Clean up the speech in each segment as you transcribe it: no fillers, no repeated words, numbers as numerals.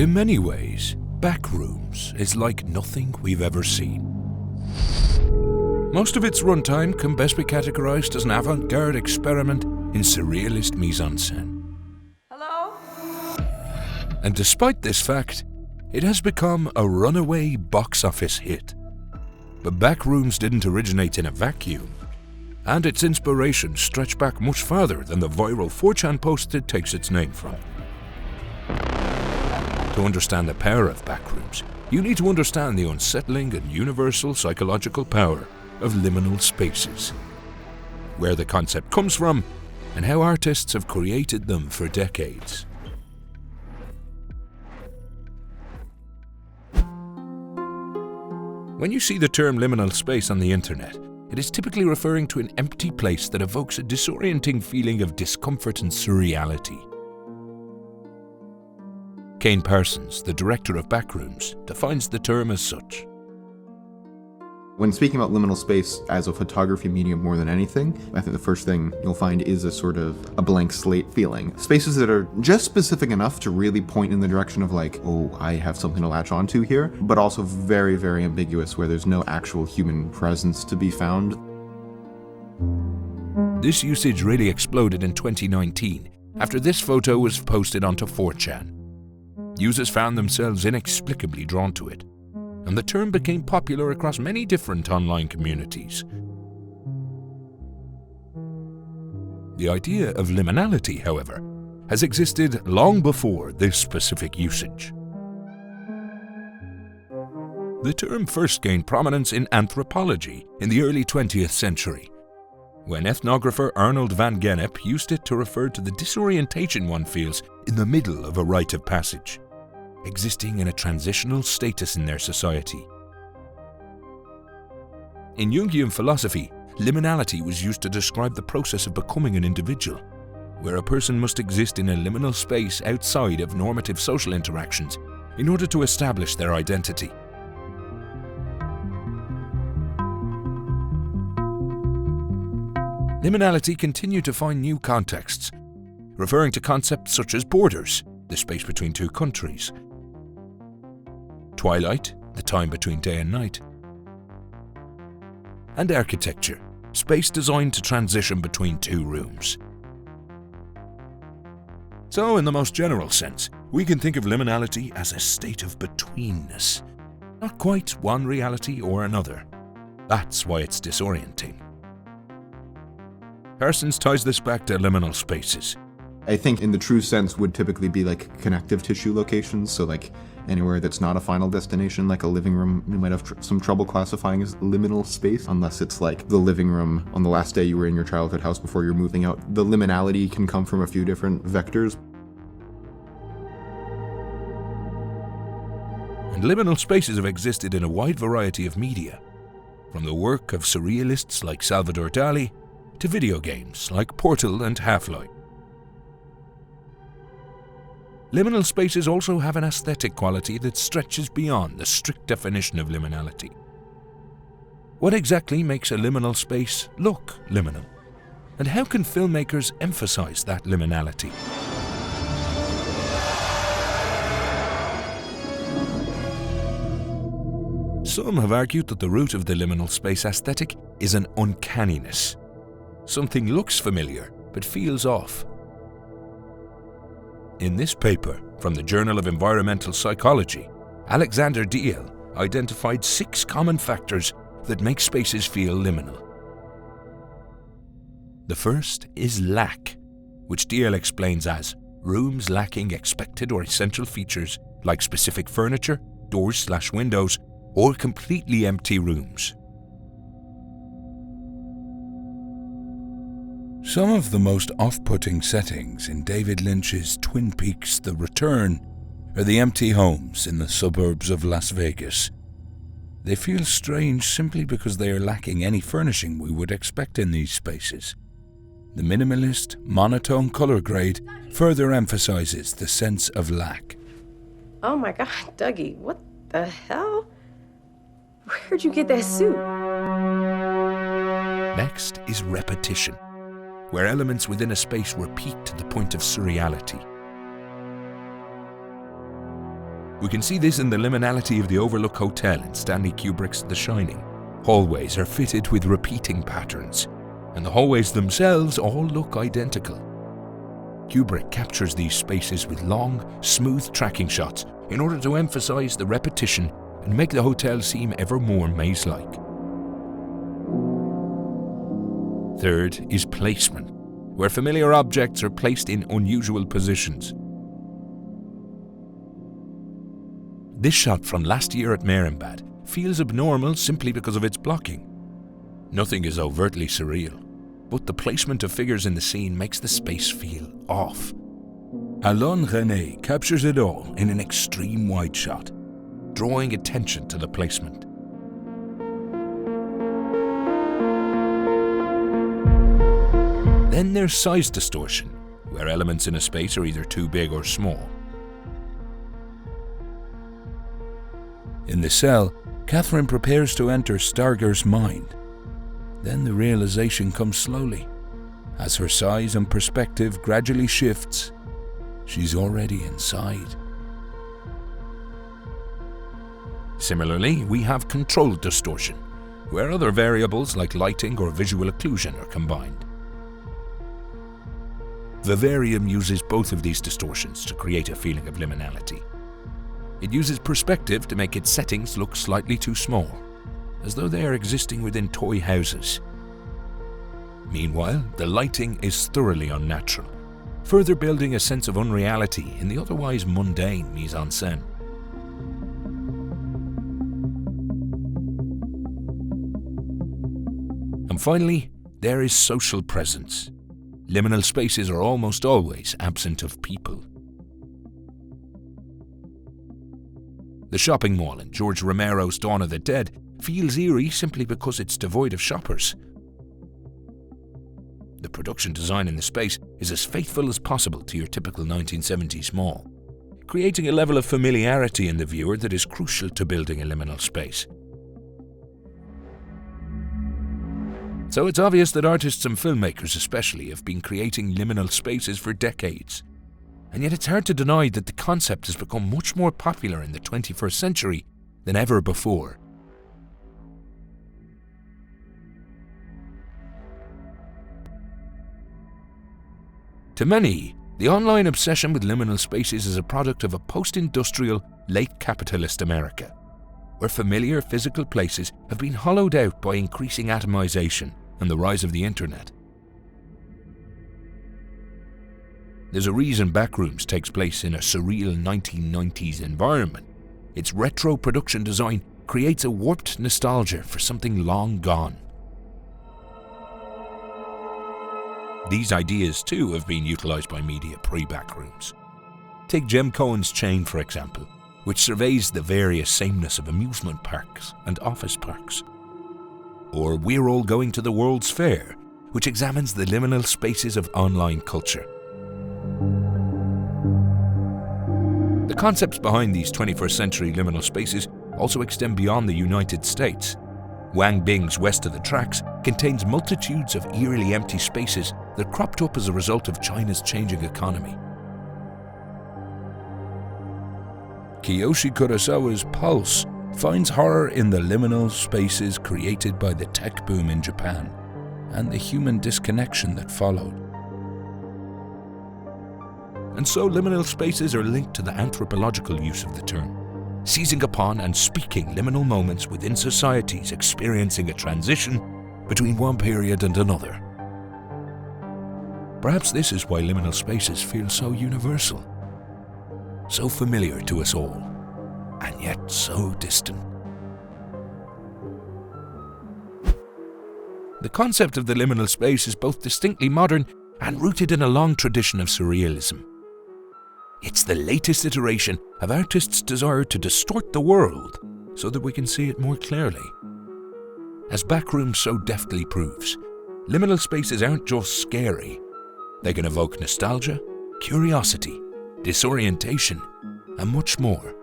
In many ways, Backrooms is like nothing we've ever seen. Most of its runtime can best be categorized as an avant-garde experiment in surrealist mise-en-scène. Hello? And despite this fact, it has become a runaway box office hit. But Backrooms didn't originate in a vacuum, and its inspiration stretched back much farther than the viral 4chan post it takes its name from. To understand the power of Backrooms, you need to understand the unsettling and universal psychological power of liminal spaces, where the concept comes from, and how artists have created them for decades. When you see the term liminal space on the internet, it is typically referring to an empty place that evokes a disorienting feeling of discomfort and surreality. Kane Parsons, the director of Backrooms, defines the term as such. When speaking about liminal space as a photography medium more than anything, I think the first thing you'll find is a sort of a blank slate feeling. Spaces that are just specific enough to really point in the direction of like, oh, I have something to latch onto here, but also very, very ambiguous where there's no actual human presence to be found. This usage really exploded in 2019 after this photo was posted onto 4chan. Users found themselves inexplicably drawn to it, and the term became popular across many different online communities. The idea of liminality, however, has existed long before this specific usage. The term first gained prominence in anthropology in the early 20th century, when ethnographer Arnold van Gennep used it to refer to the disorientation one feels in the middle of a rite of passage, existing in a transitional status in their society. In Jungian philosophy, liminality was used to describe the process of becoming an individual, where a person must exist in a liminal space outside of normative social interactions in order to establish their identity. Liminality continued to find new contexts, referring to concepts such as borders, the space between two countries, twilight, the time between day and night, and architecture, space designed to transition between two rooms. So, in the most general sense, we can think of liminality as a state of betweenness, not quite one reality or another. That's why it's disorienting. Parsons ties this back to liminal spaces. I think in the true sense would typically be like connective tissue locations, so like anywhere that's not a final destination, like a living room, you might have some trouble classifying as liminal space, unless it's like the living room on the last day you were in your childhood house before you're moving out. The liminality can come from a few different vectors. And liminal spaces have existed in a wide variety of media, from the work of surrealists like Salvador Dali to video games like Portal and Half-Life. Liminal spaces also have an aesthetic quality that stretches beyond the strict definition of liminality. What exactly makes a liminal space look liminal? And how can filmmakers emphasize that liminality? Some have argued that the root of the liminal space aesthetic is an uncanniness. Something looks familiar, but feels off. In this paper, from the Journal of Environmental Psychology, Alexander Diel identified 6 common factors that make spaces feel liminal. The first is lack, which Diel explains as rooms lacking expected or essential features like specific furniture, doors/windows, or completely empty rooms. Some of the most off-putting settings in David Lynch's Twin Peaks: The Return are the empty homes in the suburbs of Las Vegas. They feel strange simply because they are lacking any furnishing we would expect in these spaces. The minimalist, monotone color grade further emphasizes the sense of lack. Oh my God, Dougie, what the hell? Where'd you get that suit? Next is repetition, where elements within a space repeat to the point of surreality. We can see this in the liminality of the Overlook Hotel in Stanley Kubrick's The Shining. Hallways are fitted with repeating patterns, and the hallways themselves all look identical. Kubrick captures these spaces with long, smooth tracking shots in order to emphasize the repetition and make the hotel seem ever more maze-like. Third is placement, where familiar objects are placed in unusual positions. This shot from last year at Marienbad feels abnormal simply because of its blocking. Nothing is overtly surreal, but the placement of figures in the scene makes the space feel off. Alain Resnais captures it all in an extreme wide shot, drawing attention to the placement. Then there's size distortion, where elements in a space are either too big or small. In the cell, Catherine prepares to enter Starger's mind. Then the realization comes slowly. As her size and perspective gradually shifts, she's already inside. Similarly, we have controlled distortion, where other variables like lighting or visual occlusion are combined. Vivarium uses both of these distortions to create a feeling of liminality. It uses perspective to make its settings look slightly too small, as though they are existing within toy houses. Meanwhile, the lighting is thoroughly unnatural, further building a sense of unreality in the otherwise mundane mise-en-scène. And finally, there is social presence. Liminal spaces are almost always absent of people. The shopping mall in George Romero's Dawn of the Dead feels eerie simply because it's devoid of shoppers. The production design in the space is as faithful as possible to your typical 1970s mall, creating a level of familiarity in the viewer that is crucial to building a liminal space. So it's obvious that artists and filmmakers especially have been creating liminal spaces for decades. And yet it's hard to deny that the concept has become much more popular in the 21st century than ever before. To many, the online obsession with liminal spaces is a product of a post-industrial, late-capitalist America, where familiar physical places have been hollowed out by increasing atomization and the rise of the internet. There's a reason Backrooms takes place in a surreal 1990s environment. Its retro production design creates a warped nostalgia for something long gone. These ideas too have been utilized by media pre-Backrooms. Take Jem Cohen's Chain for example, which surveys the various sameness of amusement parks and office parks. Or We're All Going to the World's Fair, which examines the liminal spaces of online culture. The concepts behind these 21st century liminal spaces also extend beyond the United States. Wang Bing's West of the Tracks contains multitudes of eerily empty spaces that cropped up as a result of China's changing economy. Kiyoshi Kurosawa's Pulse finds horror in the liminal spaces created by the tech boom in Japan and the human disconnection that followed. And so liminal spaces are linked to the anthropological use of the term, seizing upon and speaking liminal moments within societies experiencing a transition between one period and another. Perhaps this is why liminal spaces feel so universal, so familiar to us all, and yet so distant. The concept of the liminal space is both distinctly modern and rooted in a long tradition of surrealism. It's the latest iteration of artists' desire to distort the world so that we can see it more clearly. As Backrooms so deftly proves, liminal spaces aren't just scary. They can evoke nostalgia, curiosity, disorientation, and much more.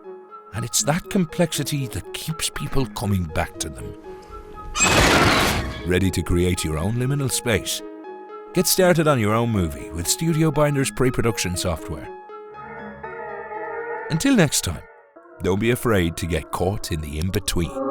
And it's that complexity that keeps people coming back to them. Ready to create your own liminal space? Get started on your own movie with StudioBinder's pre-production software. Until next time, Don't be afraid to get caught in the in-between.